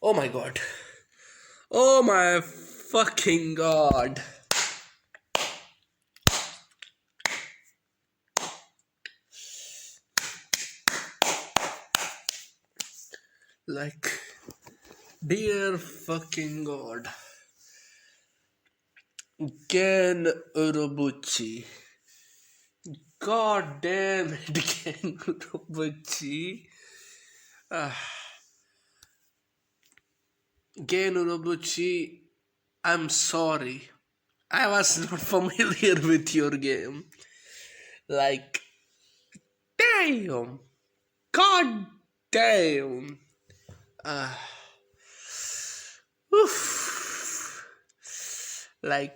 Oh my god. Oh my fucking god. Like, dear fucking god. Ken Urobuchi. God damn it, Ken Urobuchi. Ken Urobuchi, I'm sorry. I was not familiar with your game. Like, damn. God damn. Oof. Like,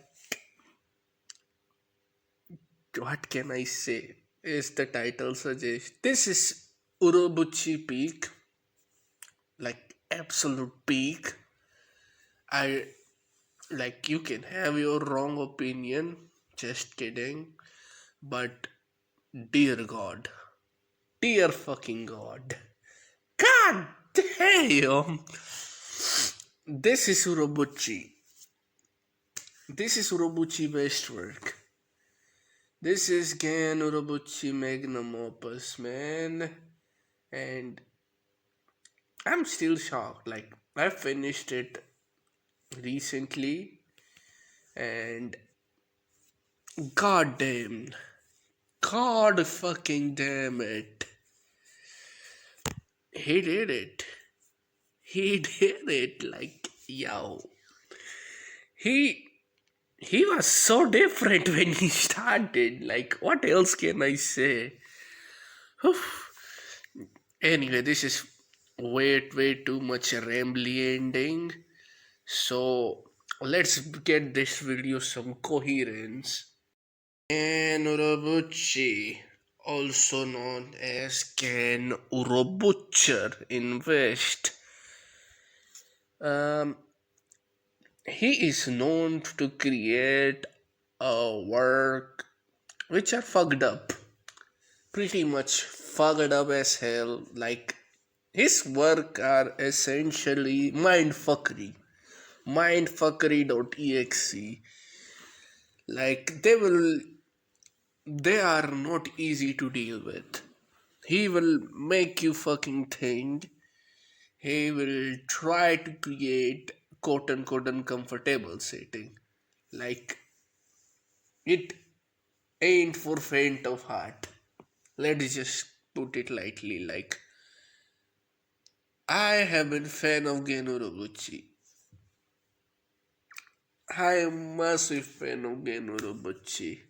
what can I say? Is the title suggests. This is Urobuchi peak, like absolute peak. I like you can have your wrong opinion. Just kidding. But dear God, dear fucking God, God damn. This is Urobuchi. This is Urobuchi best work. This is Gan Urobuchi Magnum Opus, man. And I'm still shocked. Like, I finished it recently, and god damn. God fucking damn it. He did it. He did it. Like, yo. He he was so different when he started. Like, what else can I say? Anyway, this is way too much rambly ending. So let's get this video some coherence. Ken Urobuchi, also known as Ken Urobucher in West. Um, he is known to create a work which are fucked up, pretty much fucked up as hell. Like, his work are essentially mindfuckery.exe. Like, they are not easy to deal with. He will make you fucking think. He will try to create quote unquote uncomfortable setting. Like, it ain't for faint of heart. Let's just put it lightly. Like, I have been fan of Geno Roguchi. I am massive fan of Geno Roguchi.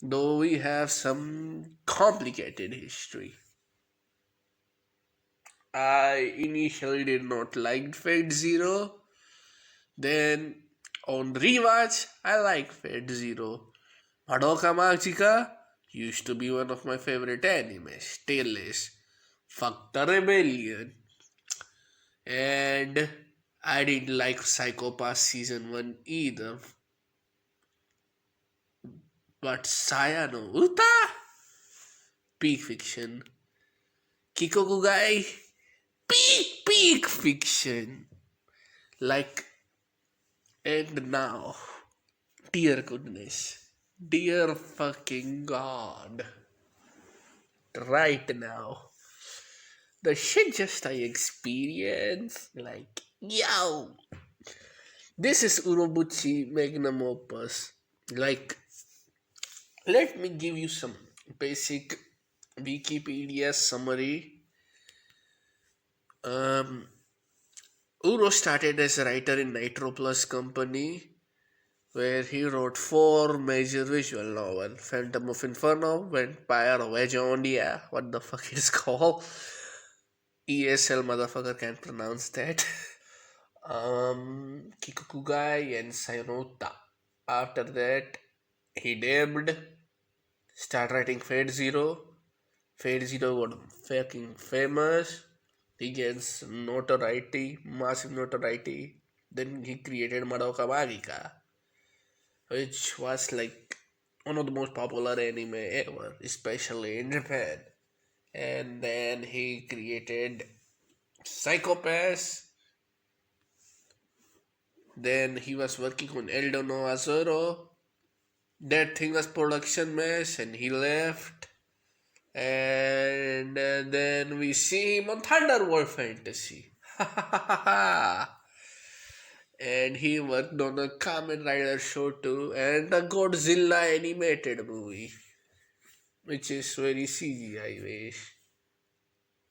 Though we have some complicated history. I initially did not like Fate Zero. Then on rewatch, I like Fate Zero. Madoka Magica used to be one of my favorite animes. Still is. Fuck the Rebellion. And I didn't like Psychopath season 1 either. But Sayano Uta? Peak fiction. Kikokugai? Peak fiction. Like, and now, dear goodness, dear fucking God, right now, the shit just I experience, like, yo, this is Urobuchi Magnum Opus. Like, let me give you some basic Wikipedia summary. Uro started as a writer in Nitro Plus Company, where he wrote 4 major visual novels: Phantom of Inferno, Vampire of Ajondia, what the fuck it's called? ESL motherfucker can't pronounce that. Kikukugai and Sayonota. After that, he dabbed, started writing Fate Zero. Fate Zero got fucking famous. He gains notoriety, massive notoriety. Then he created Madoka Magica, which was like one of the most popular anime ever, especially in Japan. And then he created Psychopaths, Then he was working on El Dono Azoro. That thing was production mess and he left. And then we see him on Thunderworld Fantasy. And he worked on a Kamen Rider show too and a Godzilla animated movie, which is very CGI wish.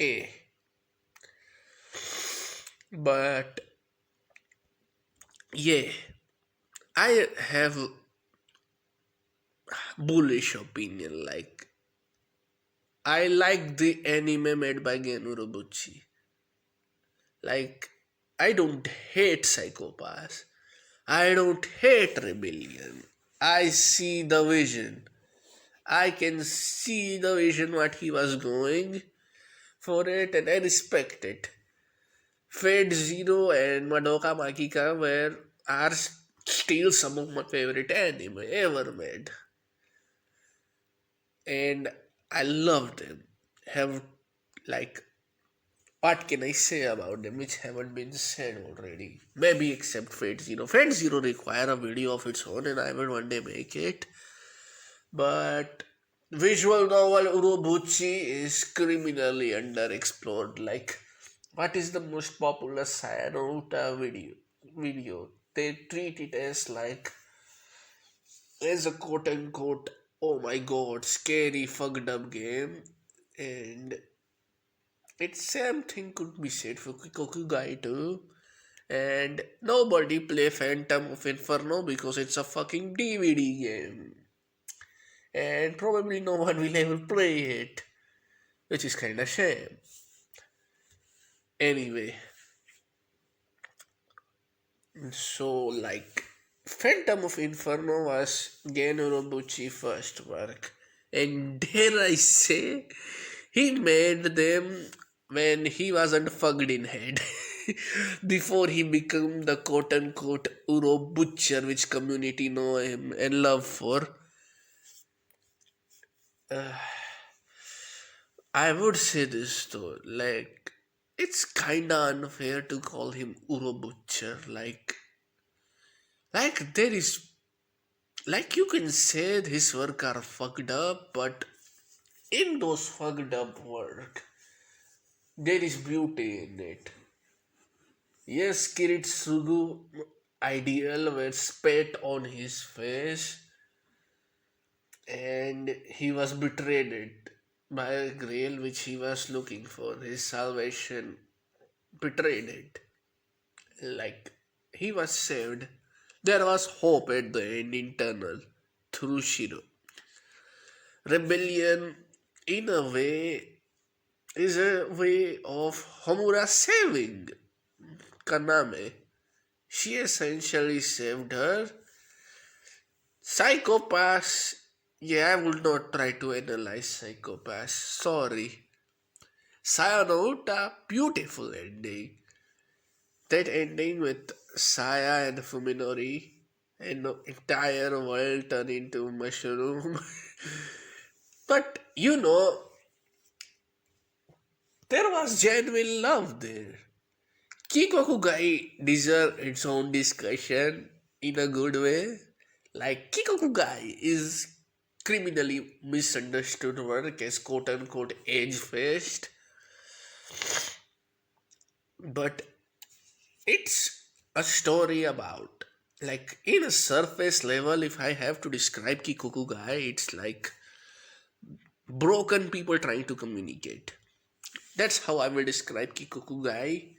Eh. But yeah, I have bullish opinion. Like I like the anime made by Gen Urobuchi. Like I don't hate Psychopaths. I don't hate Rebellion. I see the vision. I can see the vision what he was going for it and I respect it. Fate Zero and Madoka Makika are still some of my favorite anime ever made. And I love them. Have like what can I say about them which haven't been said already? Maybe except Fate Zero. Fate Zero require a video of its own and I will one day make it. But visual novel Urobuchi is criminally underexplored. Like, what is the most popular Sayonara video? They treat it as like as a quote unquote oh my god scary fucked up game, and it's same thing could be said for Kokugai too. And nobody play Phantom of Inferno because it's a fucking DVD game. And probably no one will ever play it, which is kind of shame. Anyway, so like Phantom of Inferno was Gen Urobuchi's first work, and dare I say, he made them when he wasn't fucked in head. Before he became the quote unquote Urobutcher, which community know him and love for. I would say this though, like it's kinda unfair to call him Urobutcher. Like there is, like you can say his work are fucked up, but in those fucked up work, there is beauty in it. Yes, Kiritsugu ideal were spat on his face, and he was betrayed it by a grail which he was looking for. His salvation betrayed it. Like he was saved. There was hope at the end internal through Shiro. Rebellion, in a way, is a way of Homura saving Kaname. She essentially saved her. Psychopaths, yeah, I will not try to analyze Psychopaths. Sorry. Sayonara, beautiful ending. That ending with Saya and Fuminori and the entire world turned into mushroom. But there was genuine love there. Kikoku Guy deserves its own discussion in a good way. Like Kikoku Guy is criminally misunderstood work as quote unquote age faced, but it's a story about like in a surface level. If I have to describe Kikoku Guy, it's like broken people trying to communicate. That's how I will describe Kikoku Guy.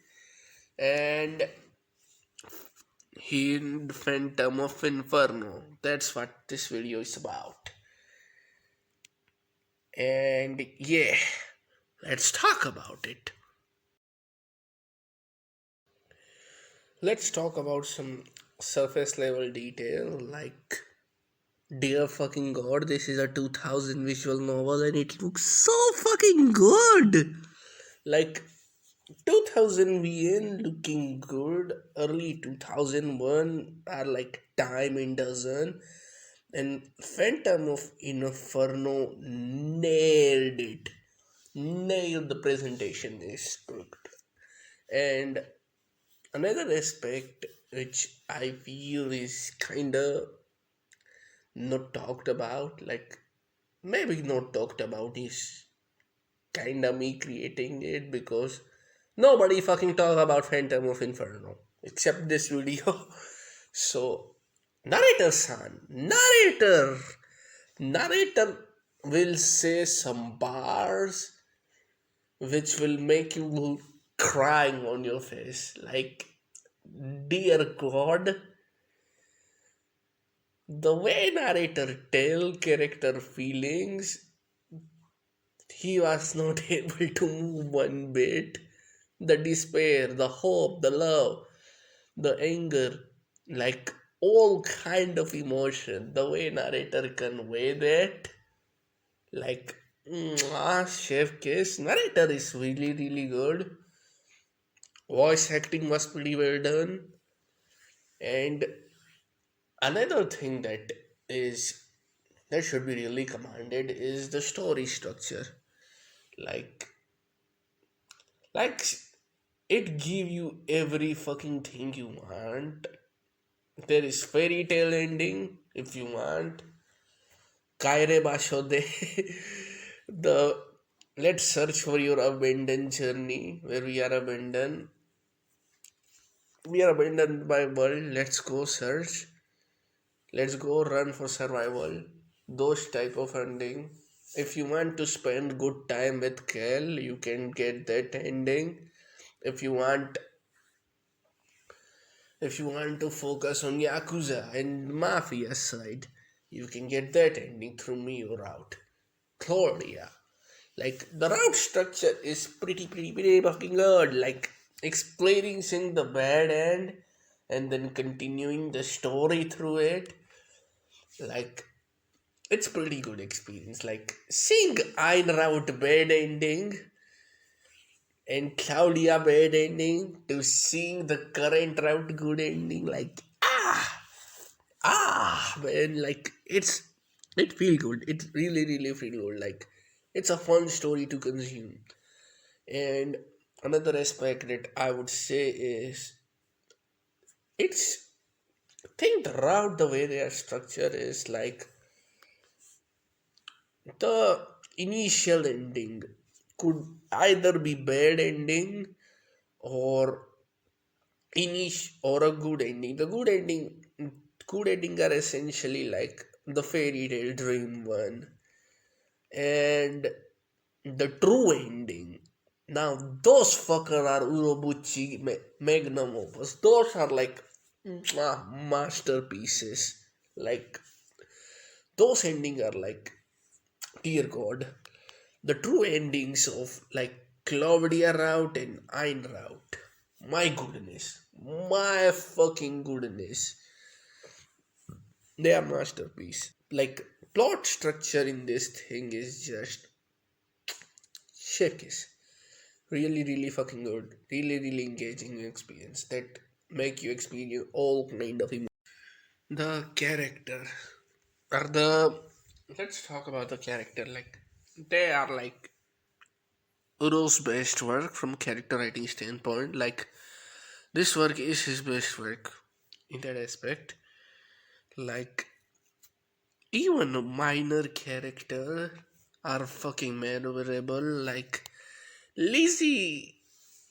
And he Phantom of Inferno. That's what this video is about. And yeah, let's talk about it. Let's talk about some surface level detail like dear fucking god, this is a 2000 visual novel and it looks so fucking good. Like 2000 VN looking good, early 2001 are like time in dozen, and Phantom of Inferno nailed it. Nailed the presentation they script. And another aspect which I feel is kinda not talked about. Like, maybe not talked about is kinda me creating it because nobody fucking talk about Phantom of Inferno except this video. So, narrator son, narrator will say some bars which will make you crying on your face. Like, dear God, the way narrator tell character feelings, he was not able to move one bit. The despair, the hope, the love, the anger, like all kind of emotion. The way narrator convey that, like, chef kiss. Narrator is really really good. Voice acting was pretty well done, and another thing is that should be really commanded is the story structure. Like, like it give you every fucking thing you want. There is fairy tale ending if you want. Kaire Bashode. The let's search for your abandoned journey where we are abandoned by world. Let's go search. Let's go run for survival. Those type of ending. If you want to spend good time with Kale, you can get that ending. If you want if you want to focus on Yakuza and Mafia side, you can get that ending through Mio route. Claudia. Like the route structure is pretty fucking good. Like experiencing the bad end and then continuing the story through it. Like it's pretty good experience. Like seeing Ein route bad ending and Claudia bad ending to seeing the current route good ending. Like man, like it feel good. It really feel good. Like it's a fun story to consume. And another aspect that I would say is it's think the route the way they are structured is like the initial ending could either be bad ending or or a good ending. The good ending are essentially like the fairy tale dream one and the true ending. Now those fucker are Urobuchi, Magnum Opus. Those are like masterpieces. Like those endings are like, dear God, the true endings of like Claudia route and Ein route. My goodness, my fucking goodness, they are masterpiece. Like plot structure in this thing is just shakes. Really fucking good. Really engaging experience that make you experience all kind of emotions. The character are the let's talk about the character. Like they are like Uro's best work from character writing standpoint. Like this work is his best work in that aspect. Like even minor character are fucking memorable. Like Lizzie.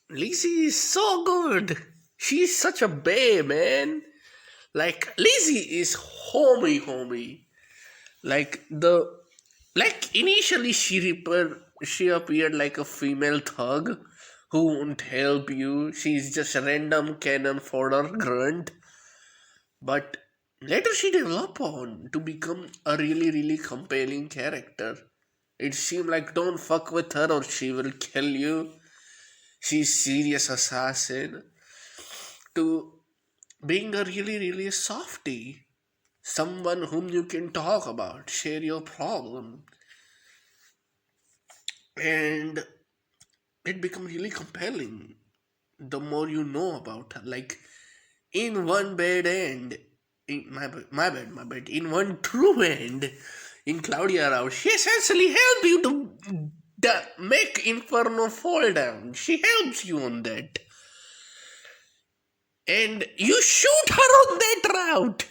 Lizzie is so good. She's such a babe, man. Like Lizzie is homie. Like initially she appeared like a female thug who won't help you. She's just a random cannon fodder grunt. But later she developed on to become a really compelling character. It seemed like don't fuck with her or she will kill you. She's serious assassin to being a really softy. Someone whom you can talk about, share your problem. And it become really compelling the more you know about her. Like in one bad end, in my bad. In one true end, in Claudia Rao, she essentially helped you to make Inferno fall down. She helps you on that. and you shoot her on that route.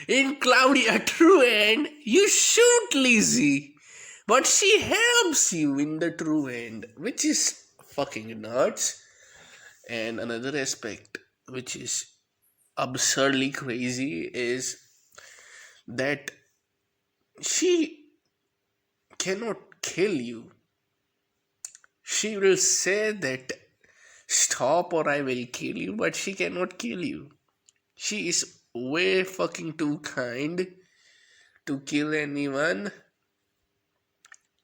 In Claudia True End, you shoot Lizzie, but she helps you in the True End, which is fucking nuts. And another aspect, which is absurdly crazy, is that she cannot kill you. She will say that stop or I will kill you, but she cannot kill you. She is way fucking too kind to kill anyone,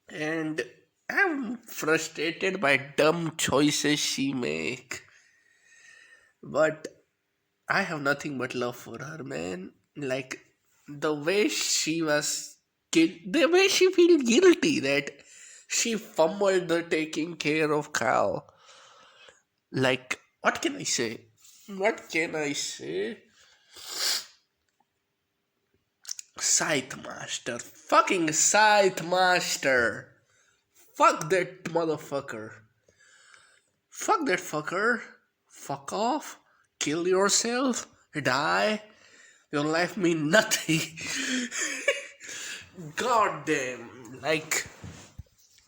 and I'm frustrated by dumb choices she make. But I have nothing but love for her, man. Like the way she was the way she feel guilty that she fumbled the taking care of Kyle. Like, what can I say? What can I say? Scythe Master. Fucking Scythe Master. Fuck that motherfucker. Fuck that fucker. Fuck off. Kill yourself. Die. Your life mean nothing. God damn. Like,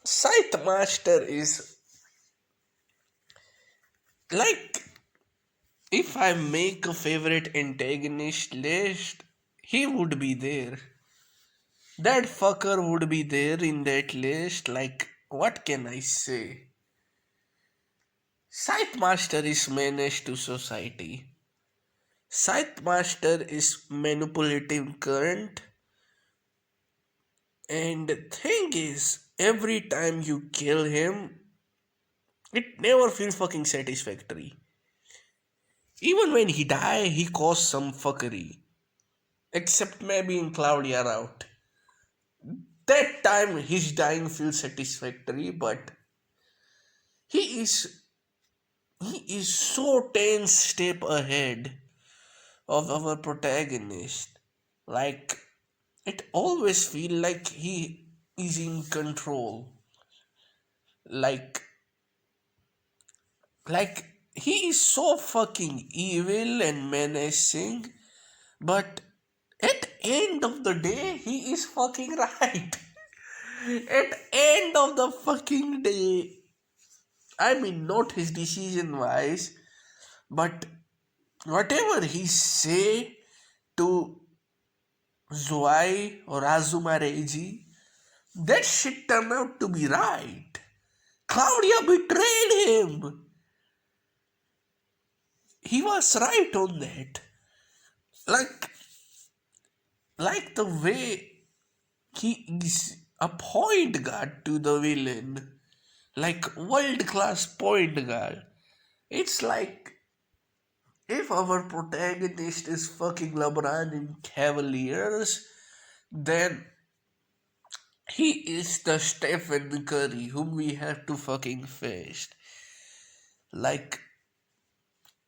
Scythe Master is like, if I make a favorite antagonist list, he would be there. That fucker would be there in that list. Like, what can I say? Scythe Master is menace to society. Scythe Master is manipulative current. And the thing is, every time you kill him, it never feels fucking satisfactory. Even when he die, he caused some fuckery. Except maybe in Claudia route. That time his dying feels satisfactory, but he is he is so 10 step ahead of our protagonist. Like, it always feel like he is in control. Like like he is so fucking evil and menacing, but at end of the day he is fucking right. At end of the fucking day, I mean, not his decision wise, but whatever he say to Zoai or Azuma Reiji, that shit turned out to be right. Claudia betrayed him. He was right on that. Like, like the way he is a point guard to the villain, like world class point guard. It's like if our protagonist is fucking LeBron in Cavaliers, then he is the Stephen Curry whom we have to fucking face. Like,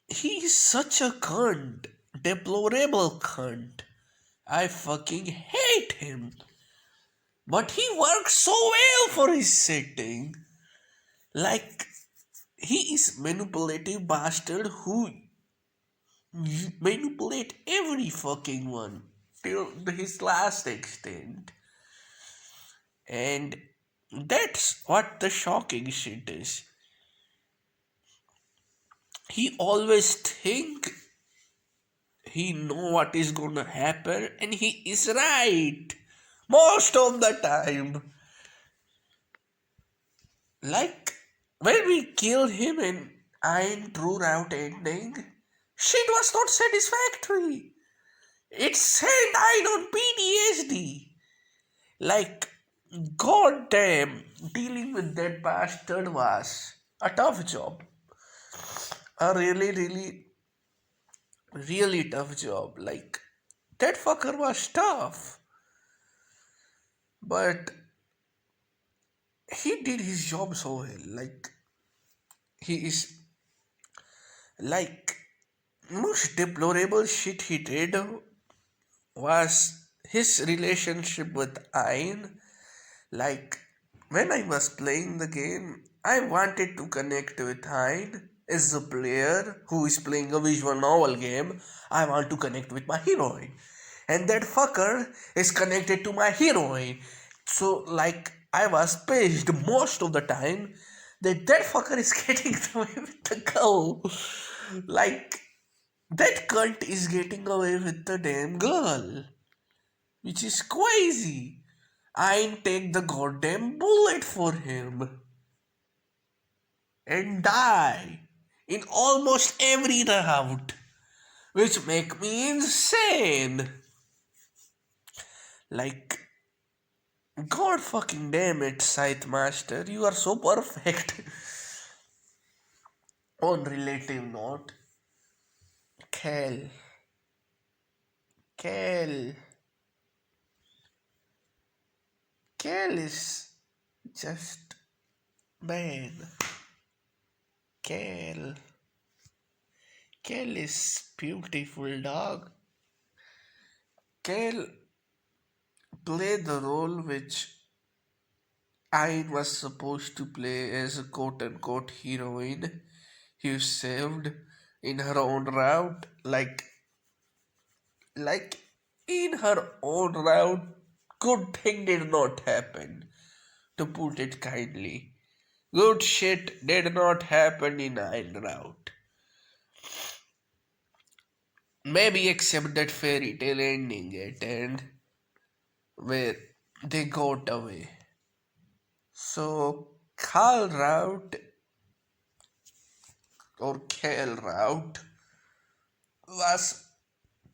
he is such a cunt, deplorable cunt. I fucking hate him. But he works so well for his setting. Like, he is manipulative bastard who manipulate every fucking one till his last extent. And that's what the shocking shit is. He always think he know what is gonna happen and he is right most of the time. Like when we kill him in Iron True Route ending, shit was not satisfactory. It said I on PTSD. Like, goddamn, dealing with that bastard was a tough job. A really, really, really tough job. Like, that fucker was tough. But he did his job so well. Like, he is, like, most deplorable shit he did was his relationship with Ayn. Like, when I was playing the game, I wanted to connect with Ayn, As a player who is playing a visual novel game, I want to connect with my heroine. And that fucker is connected to my heroine. So, like, I was pissed most of the time that fucker is getting away with the girl. Like, that cunt is getting away with the damn girl. Which is crazy. I take the goddamn bullet for him and die in almost every round, which make me insane. Like, god fucking damn it, Scythe Master, you are so perfect. On relative note, Kale, Kale, Kale is just man. Kale, Kale is beautiful dog. Kale played the role which I was supposed to play as a quote unquote heroine who saved in her own route. Like in her own route, good thing did not happen, to put it kindly. Good shit did not happen in her route. Maybe except that fairy tale ending at end where they got away. So Carl route or Kale route was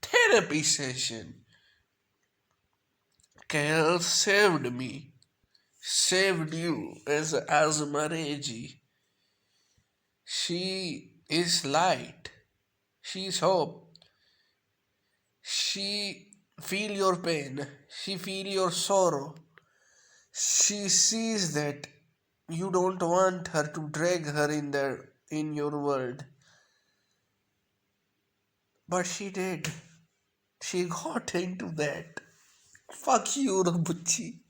therapy session. Kale saved me, saved you as Azuma Reiji. She is light. She is hope. She feel your pain. She feel your sorrow. She sees that you don't want her to drag her in your world. But she did. She got into that. Fuck you, Urobuchi.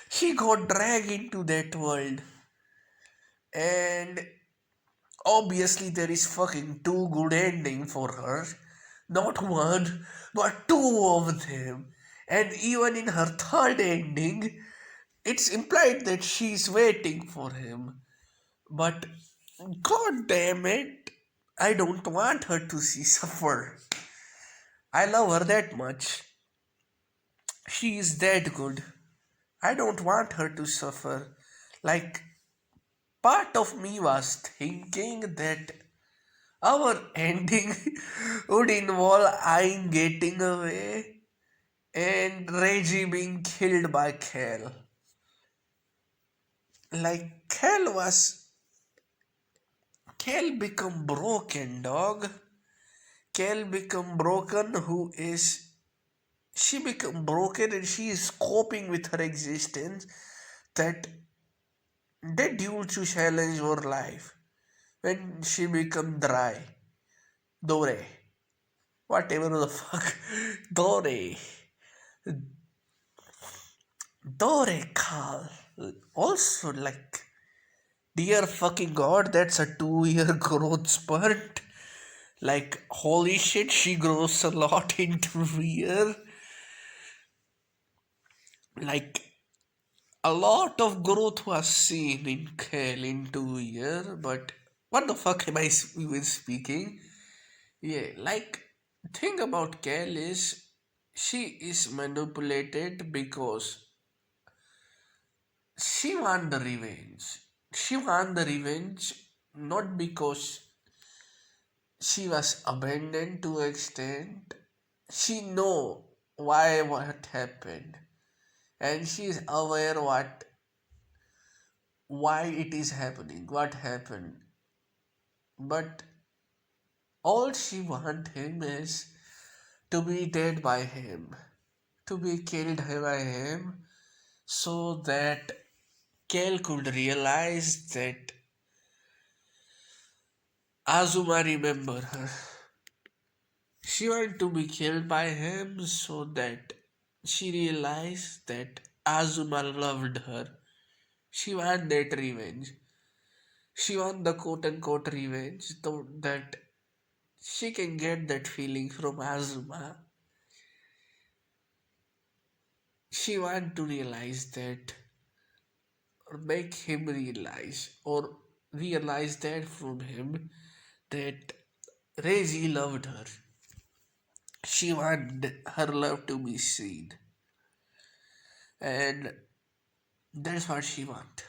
She got dragged into that world. And obviously there is fucking two good ending for her. Not one, but two of them. And even in her third ending, it's implied that she's waiting for him. But god damn it, I don't want her to see suffer. I love her that much. She is that good. I don't want her to suffer. Like, part of me was thinking that our ending would involve Ayn getting away and Reggie being killed by Kale. Like, Kale become broken, dog. Kale become broken, she become broken and she is coping with her existence that due to challenge her life when she become dry. Dore. Whatever the fuck. Dore. Dore Kal. Also, like, dear fucking god, that's a 2 year growth spurt. Like, holy shit, she grows a lot in 2 year. Like, a lot of growth was seen in Kale in 2 year, but what the fuck am I even speaking? Yeah, like, thing about Kale is she is manipulated because she want the revenge. She want the revenge not because she was abandoned to an extent. She know why what happened and she is aware why it is happening, what happened. But all she want him is to be dead by him, to be killed by him, so that Kale could realize that Azuma remember her. She wanted to be killed by him so that she realized that Azuma loved her. She wanted that revenge. She want the quote unquote revenge, though that she can get that feeling from Azuma. She want to realize that, or make him realize, or realize that from him that Reiji loved her. She want her love to be seen, and that's what she want.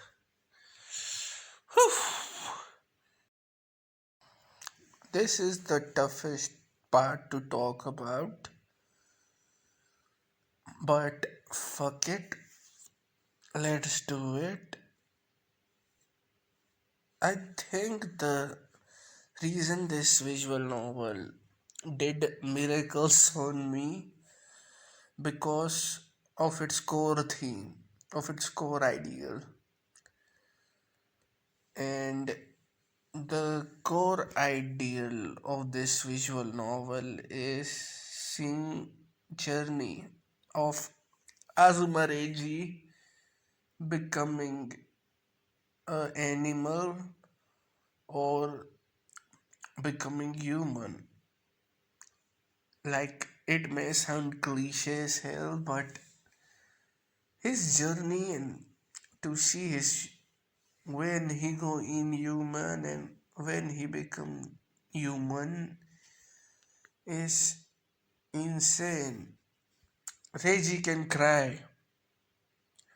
This is the toughest part to talk about, but fuck it, let's do it. I think the reason this visual novel did miracles on me because of its core theme, of its core ideal. And the core ideal of this visual novel is seeing journey of Azuma Reiji becoming an animal or becoming human. Like it may sound cliche as hell, but his journey and to see his when he go inhuman and when he become human is insane. Reiji can cry.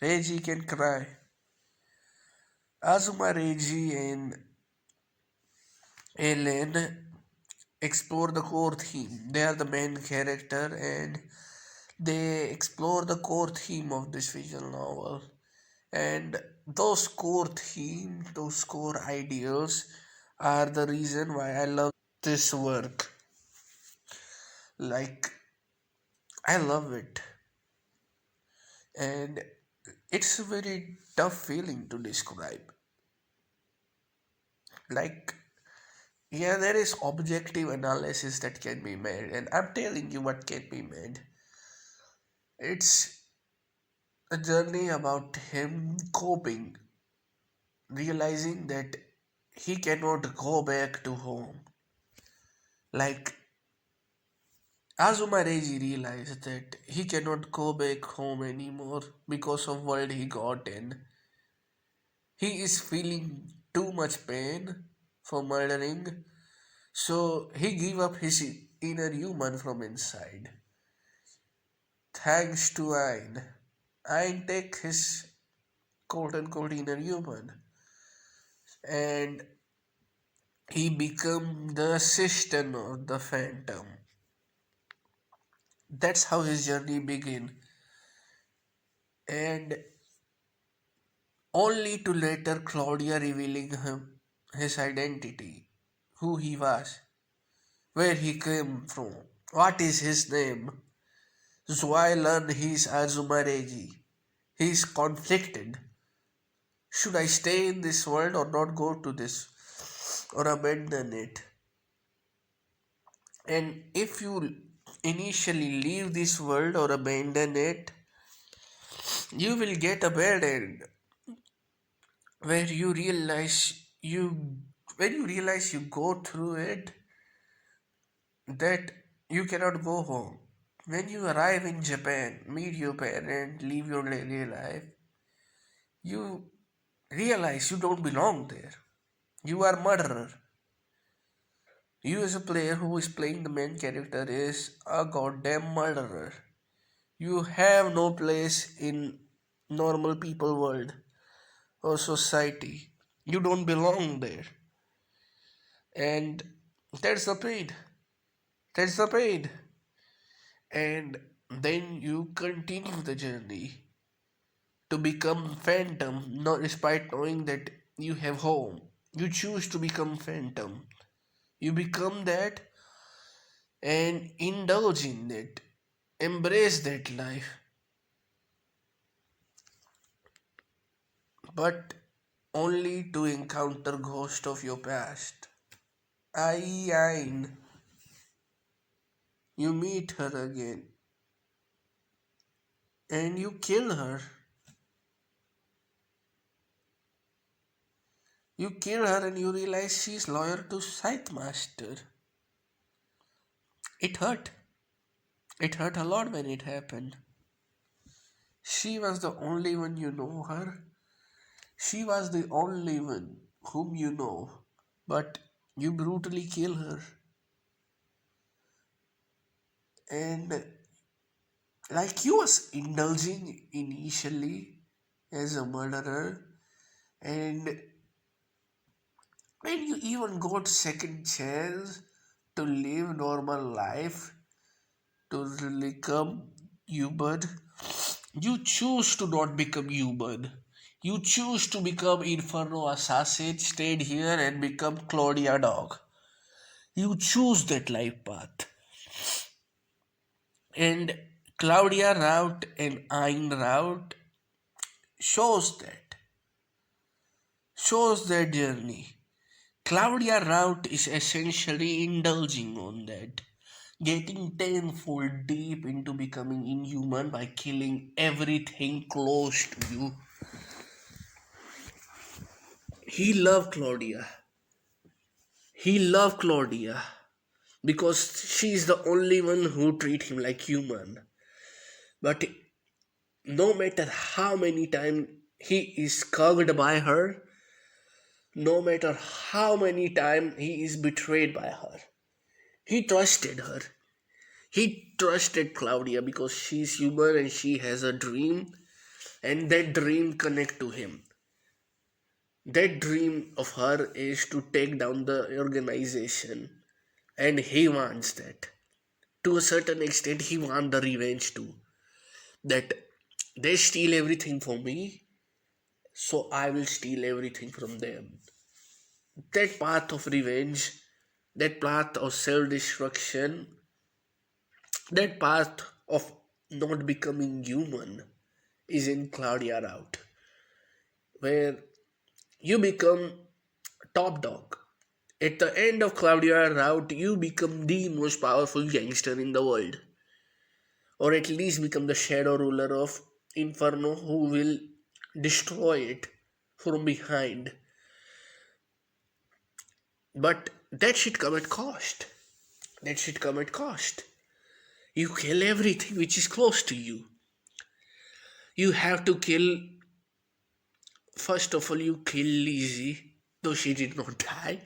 Reiji can cry. Azuma Reiji and Ellen explore the core theme. They are the main character and they explore the core theme of this visual novel. And those core themes, those core ideals are the reason why I love this work. Like, I love it. And it's a very tough feeling to describe. Like, yeah, there is objective analysis that can be made, and I'm telling you what can be made. It's a journey about him coping, realizing that he cannot go back to home. Like Azuma Reiji realized that he cannot go back home anymore because of world he got in. He is feeling too much pain for murdering, so he gave up his inner human from inside. Thanks to Ain. Ain take his quote unquote inner human and he become the assistant of the phantom. That's how his journey begin. And only to later Claudia revealing him his identity, who he was, where he came from, what is his name. So I learn he's Azuma Reiji. He's conflicted. Should I stay in this world or not go to this or abandon it? And if you initially leave this world or abandon it, you will get a bad end where you when you realize you go through it that you cannot go home. When you arrive in Japan, meet your parent, live your daily life, you realize you don't belong there. You are murderer. You as a player who is playing the main character is a goddamn murderer. You have no place in normal people world or society. You don't belong there. And that's the pain. That's the pain. And then you continue the journey to become phantom, not despite knowing that you have home. You choose to become phantom. You become that and indulge in it. Embrace that life. But only to encounter ghost of your past. Ain. You meet her again and you kill her. You kill her and you realize she's loyal to Scythe Master. It hurt. It hurt a lot when it happened. She was the only one you know her. She was the only one whom you know. But you brutally kill her. And like you was indulging initially as a murderer, and when you even got second chance to live normal life, to become human, you choose to not become human. You choose to become Inferno Assassin, stayed here and become Claudia Dog. You choose that life path. And Claudia route and Ayn route shows that. Shows that journey. Claudia route is essentially indulging on that. Getting tenfold deep into becoming inhuman by killing everything close to you. He loved Claudia. He loved Claudia because she's the only one who treat him like human. But no matter how many times he is cursed by her, no matter how many times he is betrayed by her, he trusted her. He trusted Claudia because she's human and she has a dream, and that dream connect to him. That dream of her is to take down the organization, and he wants that. To a certain extent, he wants the revenge too. That they steal everything from me, so I will steal everything from them. That path of revenge, that path of self destruction, that path of not becoming human is in Claudia route, where you become top dog. At the end of Claudia route, you become the most powerful gangster in the world, or at least become the shadow ruler of Inferno who will destroy it from behind. But that should come at cost. That should come at cost. You kill everything which is close to you. You have to kill, first of all, you kill Lizzie, though she did not die.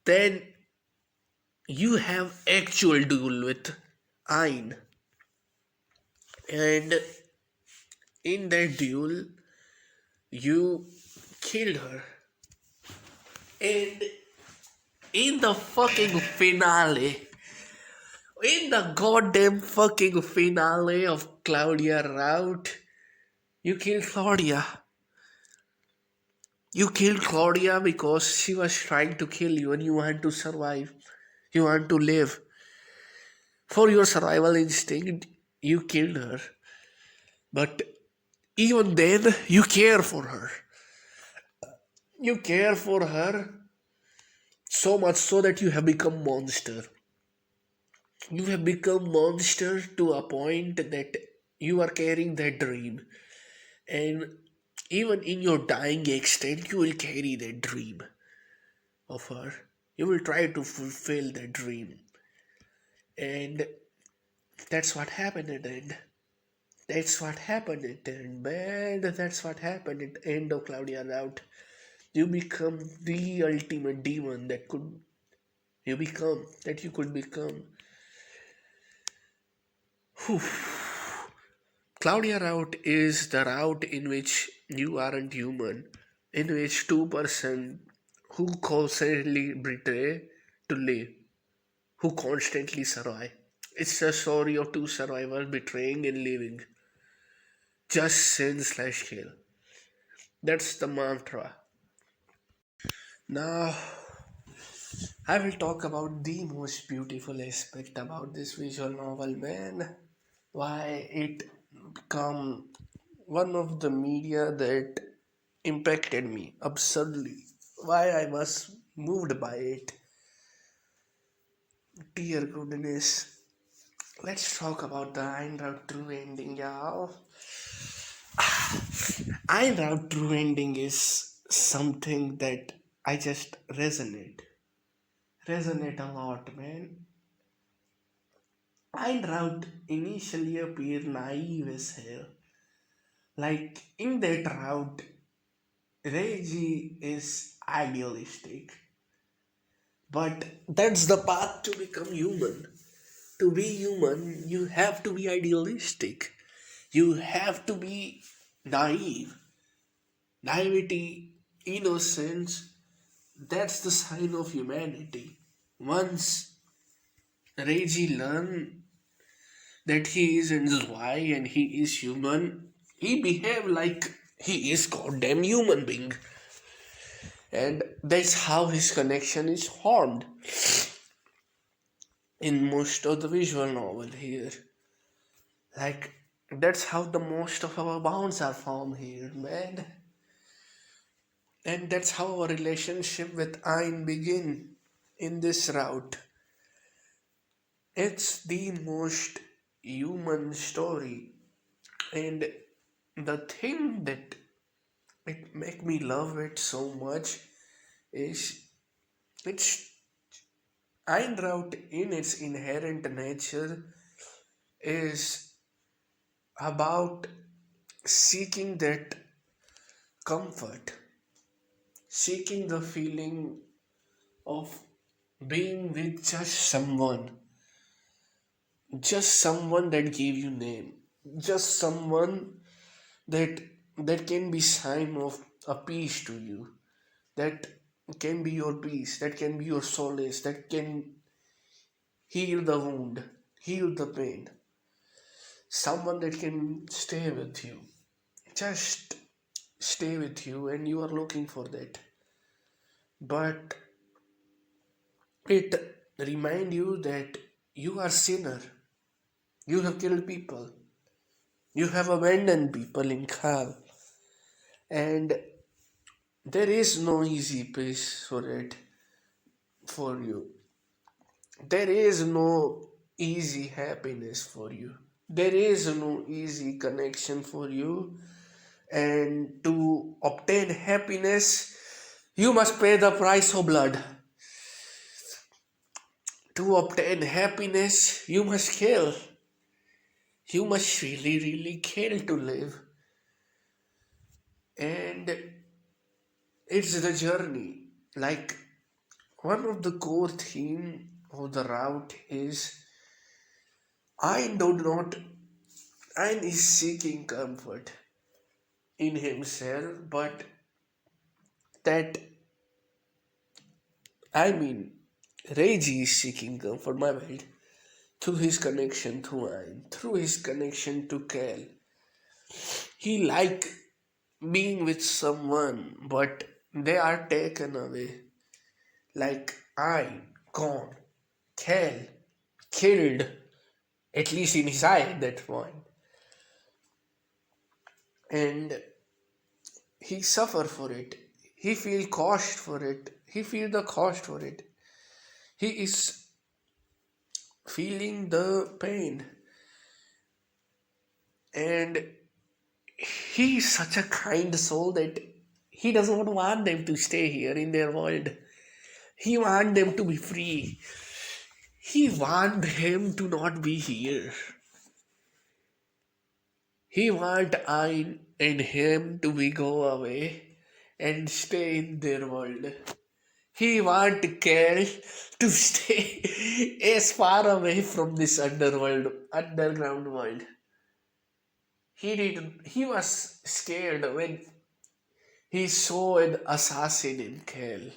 Then you have actual duel with Ayn. And in that duel, you killed her. And in the fucking finale, in the goddamn fucking finale of Claudia Rout, you killed Claudia. You killed Claudia because she was trying to kill you and you want to survive. You want to live. For your survival instinct, you killed her. But even then, you care for her. You care for her so much so that you have become monster. You have become monster to a point that you are carrying that dream. And even in your dying extent, you will carry that dream of her. You will try to fulfill that dream. And that's what happened at the end. That's what happened at the end, man. That's what happened at the end of Claudia Rout. You become the ultimate demon that you could become. Whew. Claudia route is the route in which you aren't human, in which two-person who constantly betray to live, who constantly survive. It's a story of two survivors betraying and living. Just sin slash kill. That's the mantra. Now, I will talk about the most beautiful aspect about this visual novel, man. Why it become one of the media that impacted me absurdly. Why I was moved by it. Dear goodness. Let's talk about the Ayn Rand true ending, y'all. Ayn Rand true ending is something that I just resonate a lot, man. And route initially appear naive as hell. Like in that route, Reggie is idealistic, but that's the path to become human. To be human, you have to be idealistic. You have to be naive. Naivety, innocence, that's the sign of humanity. Once Reggie learned that he is in Zwei and he is human, he behave like he is goddamn human being. And that's how his connection is formed in most of the visual novel here. Like that's how the most of our bonds are formed here, man. And that's how our relationship with Ayn begin in this route. It's the most human story. And the thing that it make me love it so much is it's Ayn Rand in its inherent nature is about seeking that comfort, seeking the feeling of being with just someone that gave you name, just someone that that can be sign of a peace to you, that can be your peace, that can be your solace, that can heal the wound, heal the pain, someone that can stay with you, just stay with you, and you are looking for that. But it remind you that you are sinner, you have killed people, you have abandoned people in Kale, and there is no easy peace for it for you. There is no easy happiness for you. There is no easy connection for you. And to obtain happiness, you must pay the price of blood. To obtain happiness, you must kill. You must really, really kill to live. And it's the journey. Like one of the core theme of the route is I do not I is seeking comfort in himself, but that I mean Reiji is seeking comfort, my bad, through his connection to Ayn, through his connection to Kale. He like being with someone, but they are taken away. Like Ayn, gone, Kale, killed, at least in his eye at that point. And he suffer for it. He feel cost for it. He feel the cost for it. He is feeling the pain. And he is such a kind soul that he does not want them to stay here in their world. He want them to be free. He want them to not be here. He want I and him to be go away and stay in their world. He want Kale to stay as far away from this underground world. He was scared when he saw an assassin in Kale.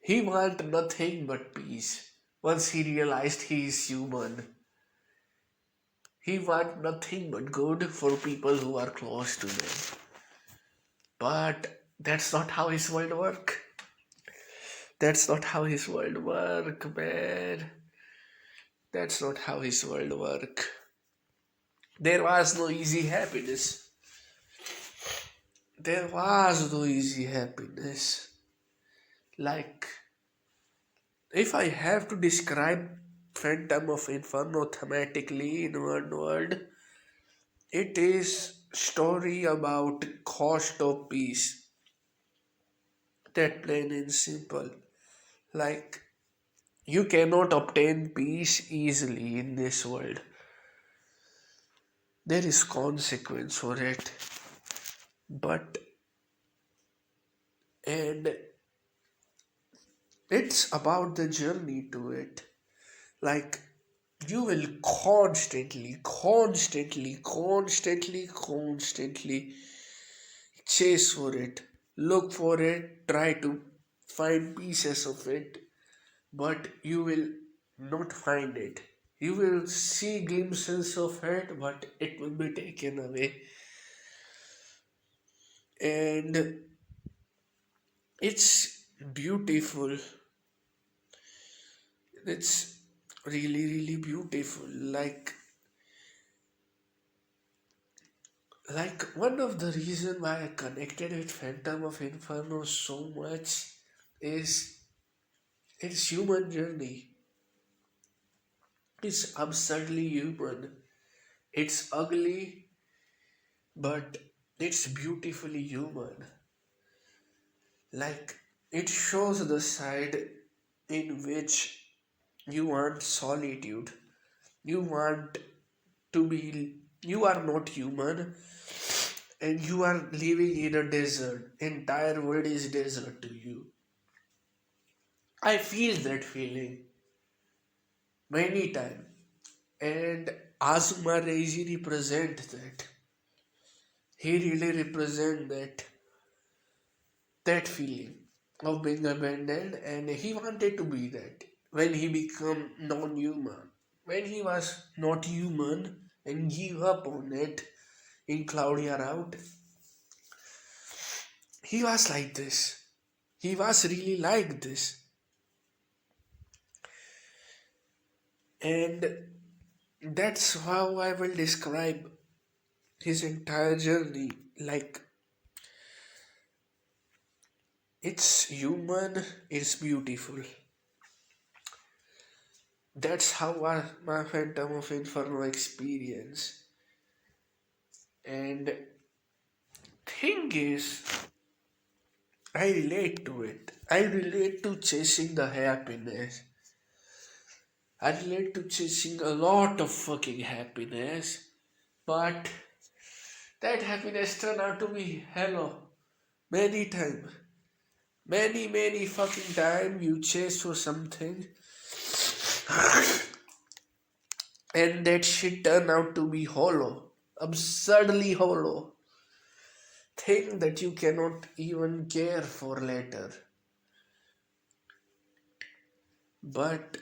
He want nothing but peace. Once he realized he is human, he want nothing but good for people who are close to them. But that's not how his world work. That's not how his world work, man. That's not how his world work. There was no easy happiness. There was no easy happiness. Like, if I have to describe Phantom of Inferno thematically in one word, it is story about cost of peace. That plain and simple. Like, you cannot obtain peace easily in this world. There is consequence for it. But, and it's about the journey to it. Like, you will constantly chase for it, look for it, try to find pieces of it, but you will not find it. You will see glimpses of it, but it will be taken away. And it's beautiful. It's really beautiful. Like one of the reason why I connected with Phantom of Inferno so much is its human journey. It's absurdly human. It's ugly, but it's beautifully human. Like it shows the side in which you want solitude. You want to be, you are not human and you are living in a desert. Entire world is desert to you. I feel that feeling many times. And Azuma Reiji represent that. He really represent that feeling of being abandoned, and he wanted to be that when he became non-human. When he was not human and gave up on it in Claudia route, he was like this. He was really like this. And that's how I will describe his entire journey. Like, it's human, it's beautiful. That's how my Phantom of Inferno experience. And thing is, I relate to it. I relate to chasing the happiness. I relate to chasing a lot of fucking happiness. But that happiness turned out to be hello many times. Many fucking time you chase for something and that shit turned out to be hollow. Absurdly hollow. Thing that you cannot even care for later. But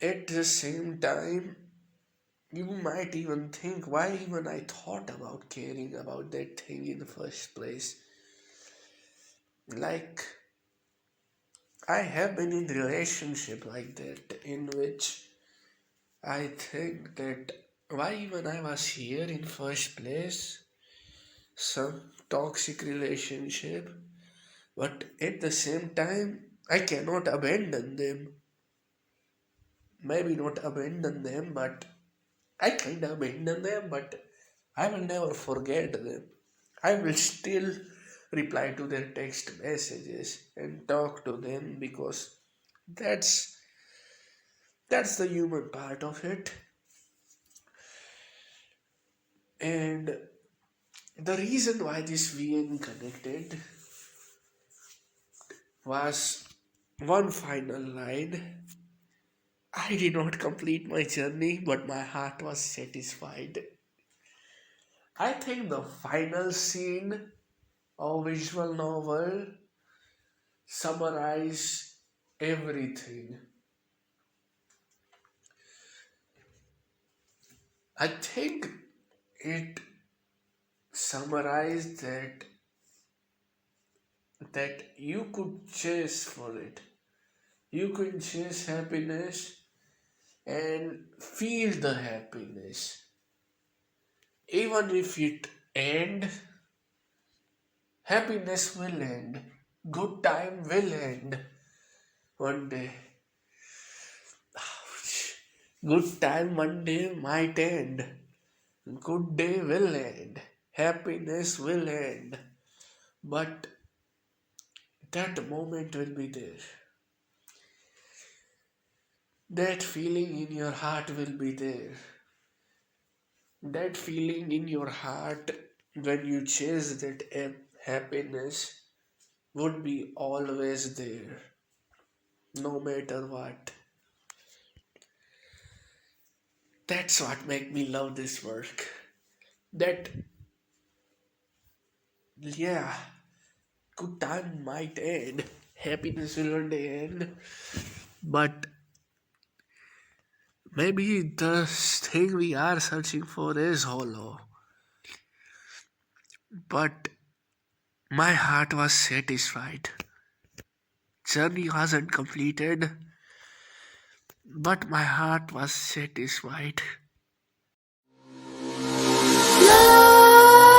at the same time, you might even think, why even I thought about caring about that thing in the first place? Like, I have been in relationship like that in which I think that why even I was here in first place? Some toxic relationship, but at the same time, I cannot abandon them. Maybe not abandon them, but I kind of abandon them, but I will never forget them. I will still reply to their text messages and talk to them because that's that's the human part of it. And the reason why this VN connected was one final line. I did not complete my journey, but my heart was satisfied. I think the final scene of visual novel summarize everything. I think it summarized that you could chase for it. You could chase happiness and feel the happiness. Even if it end, happiness will end. Good time will end one day. Good time one day might end. Good day will end. Happiness will end. But that moment will be there. That feeling in your heart will be there. That feeling in your heart when you chase that happiness would be always there, no matter what. That's what make me love this work. That, yeah, good time might end, happiness will one day end, but maybe the thing we are searching for is hollow. But my heart was satisfied. Journey wasn't completed, but my heart was satisfied.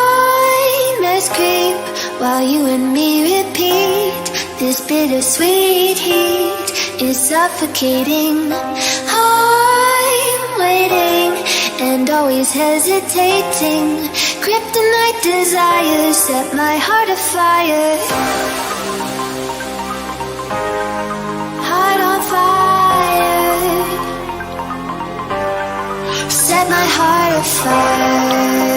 Nightmares creep while you and me repeat. This bittersweet heat is suffocating. I'm waiting and always hesitating. Kryptonite desires set my heart afire. Heart on fire. Set my heart afire.